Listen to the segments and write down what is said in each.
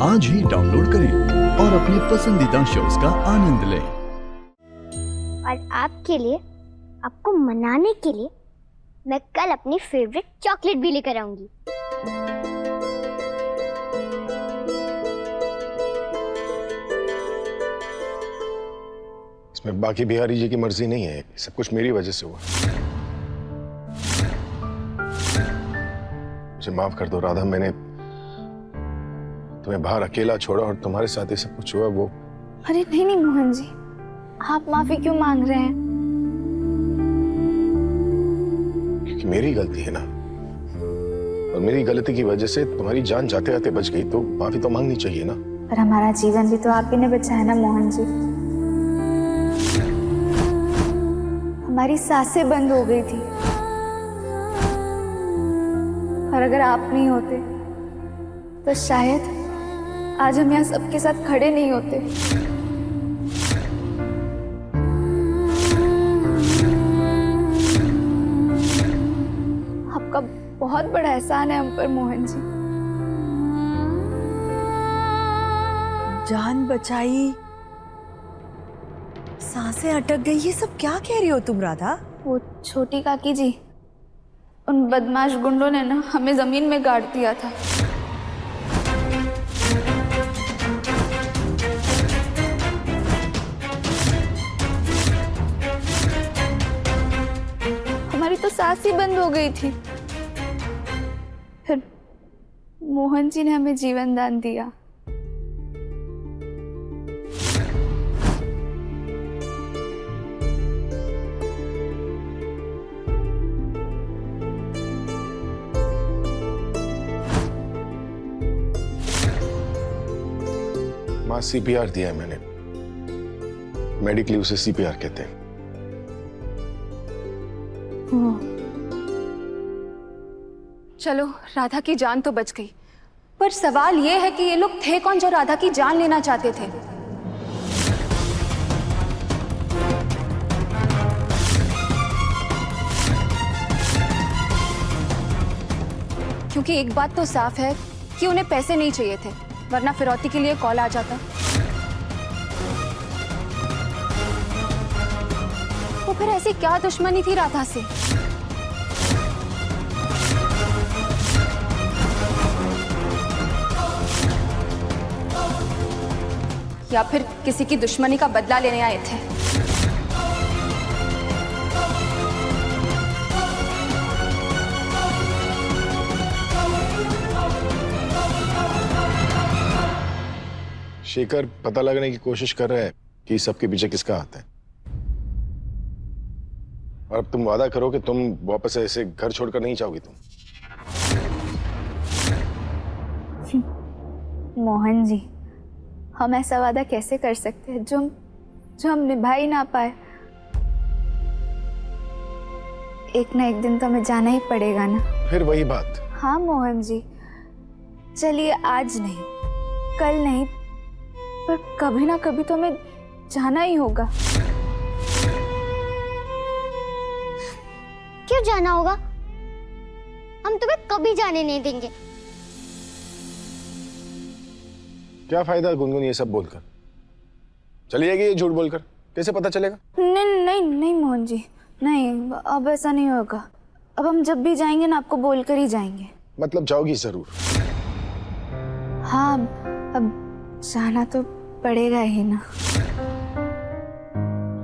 आज ही डाउनलोड करें और अपने पसंदीदा शोज का आनंद लें। और आपके लिए, आपको मनाने के लिए मैं कल अपनी फेवरेट चॉकलेट भी लेकर आऊंगी। इसमें बाकी बिहारी जी की मर्जी नहीं है, सब कुछ मेरी वजह से हुआ। मुझे माफ कर दो राधा, मैंने तुम्हें बाहर अकेला छोड़ा और तुम्हारे साथ ही सब कुछ हुआ वो। अरे नहीं नहीं मोहन जी, आप माफी क्यों मांग रहे हैं? क्योंकि मेरी गलती है ना, और मेरी गलती की वजह से तुम्हारी जान जाते जाते बच गई, तो माफी तो मांगनी चाहिए ना। पर हमारा जीवन भी तो आप ही ने बचाया ना मोहन जी। हमारी सांसें बंद हो गई थी, और अगर आप नहीं होते तो शायद आज हम यहाँ सबके साथ खड़े नहीं होते। आपका बहुत बड़ा एहसान है हम पर मोहन जी। जान बचाई, सांसें अटक गई, ये सब क्या कह रही हो तुम राधा? वो छोटी काकी जी, उन बदमाश गुंडों ने ना हमें जमीन में गाड़ दिया था। हमारी तो सांस ही बंद हो गई थी। फिर मोहन जी ने हमें जीवन दान दिया। मां सीपीआर दिया है मैंने, मेडिकली उसे सीपीआर कहते हैं। चलो, राधा की जान तो बच गई, पर सवाल ये है कि ये लोग थे कौन जो राधा की जान लेना चाहते थे? क्योंकि एक बात तो साफ है कि उन्हें पैसे नहीं चाहिए थे, वरना फिरौती के लिए कॉल आ जाता। तो फिर ऐसी क्या दुश्मनी थी राधा से? या फिर किसी की दुश्मनी का बदला लेने आए थे? शेखर पता लगाने की कोशिश कर रहा है कि सबके पीछे किसका हाथ है। और अब तुम वादा करो कि तुम वापस ऐसे घर छोड़कर नहीं जाओगी। तुम मोहन जी, हम ऐसा वादा कैसे कर सकते हैं जो हम निभा ही ना पाए। एक ना एक दिन तो हमें जाना ही पड़ेगा ना। फिर वही बात। हाँ मोहन जी, चलिए आज नहीं, कल नहीं, पर कभी ना कभी तो हमें जाना ही होगा। क्यों जाना होगा? हम तुम्हें कभी जाने नहीं देंगे। क्या फायदा गुनगुन ये सब बोलकर? चली जाएगी ये झूठ बोलकर, कैसे पता चलेगा? नहीं नहीं नहीं मोहन जी, नहीं, अब ऐसा नहीं होगा। अब हम जब भी जाएंगे ना आपको बोलकर ही जाएंगे। मतलब जाओगी जरूर? हाँ, अब जाना तो पड़ेगा ही ना।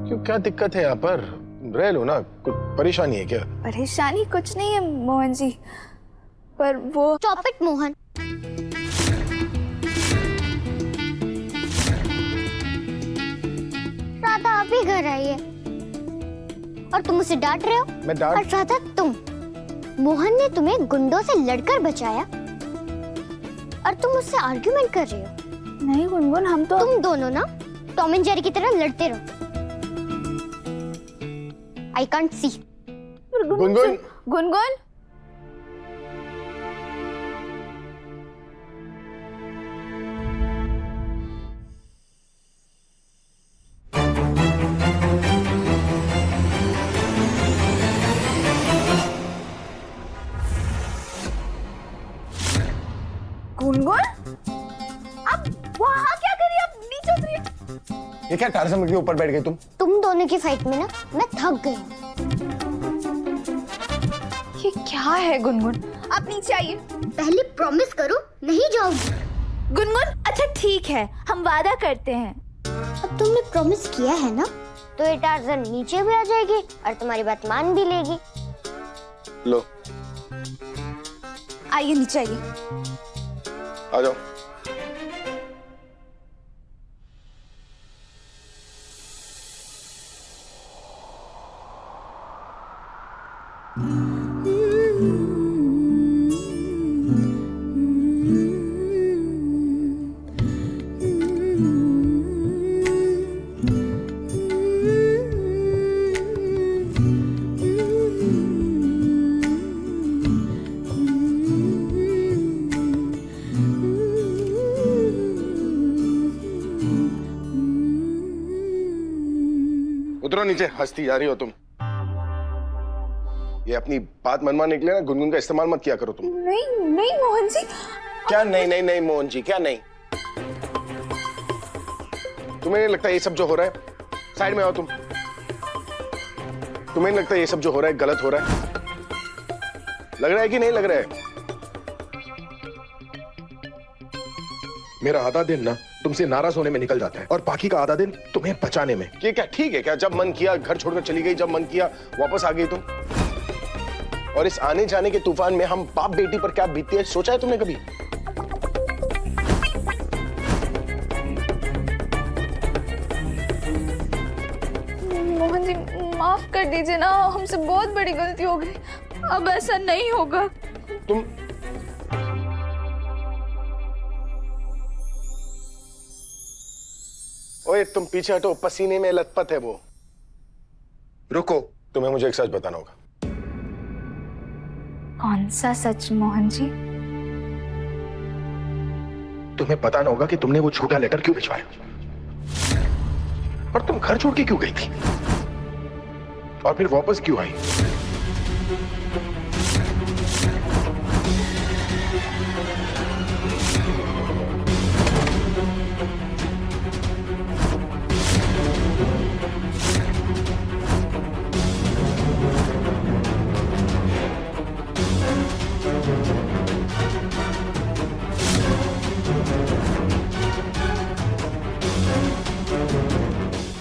क्यों, क्या दिक्कत है यहाँ पर? रह लो ना, कुछ परेशानी है क्या? परेशानी कुछ नहीं है मोहन जी, पर वो स्टॉप इट मोहन। राधा अभी घर आई है और तुम उसे डांट रहे हो। मैं डांट? और राधा, तुम, मोहन ने तुम्हें गुंडों से लड़कर बचाया और तुम उससे आर्ग्यूमेंट कर रहे हो। नहीं गुनगुन, हम तो तुम दोनों ना टॉम एंड जेरी की तरह लड़ते रहो। I can't see. Gungun, Gungun, Gungun, ये क्या टारज़न के ऊपर बैठ गई तुम दोनों की फाइट में ना मैं थक गई हूँ। ये क्या है गुनगुन? आप नीचे आइए। पहले प्रॉमिस करो नहीं जाओगी। गुनगुन अच्छा ठीक है, हम वादा करते हैं। अब तुमने प्रॉमिस किया है ना, तो ये टार्ज़न नीचे भी आ जाएगी और तुम्हारी बात मान भी लेगी। लो आइए नीचे आइए। आ जाओ। उतरो नीचे, हंसती जा रही हो तुम। ये अपनी बात मनवाने के लिए ना गुनगुन का इस्तेमाल मत किया करो तुम। नहीं नहीं मोहन जी। क्या नहीं नहीं नहीं मोहन जी, क्या नहीं? तुम्हें नहीं लगता ये सब जो हो रहा है, साइड में आओ तुम, तुम्हें नहीं लगता ये सब जो हो रहा है गलत हो रहा है? लग रहा है कि नहीं लग रहा है? मेरा आधा दिन ना तुमसे नाराज होने में निकल जाता है और बाकी का आधा दिन तुम्हें बचाने में। ये क्या ठीक है क्या? जब मन किया घर छोड़कर चली गई, जब मन किया वापस आ गई तुम। और इस आने जाने के तूफान में हम बाप बेटी पर क्या बीतती है सोचा है तुमने कभी? मोहन जी माफ कर दीजिए ना, हमसे बहुत बड़ी गलती हो गई, अब ऐसा नहीं होगा। तुम ओए तुम पीछे हटो, पसीने में लथपथ है वो। रुको, तुम्हें मुझे एक सच बताना होगा। कौन सा सच मोहन जी? तुम्हें बताना होगा कि तुमने वो झूठा लेटर क्यों भिजवाया और तुम घर छोड़ के क्यों गई थी और फिर वापस क्यों आई?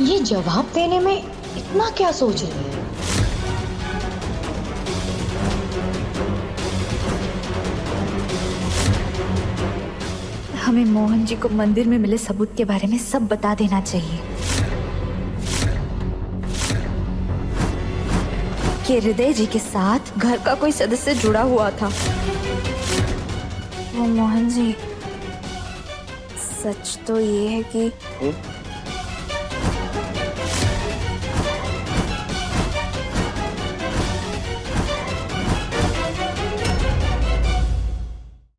ये जवाब देने में इतना क्या सोच रही है? हमें मोहन जी को मंदिर में मिले सबूत के बारे में सब बता देना चाहिए कि हृदय जी के साथ घर का कोई सदस्य जुड़ा हुआ था। वो मोहन जी, सच तो ये है कि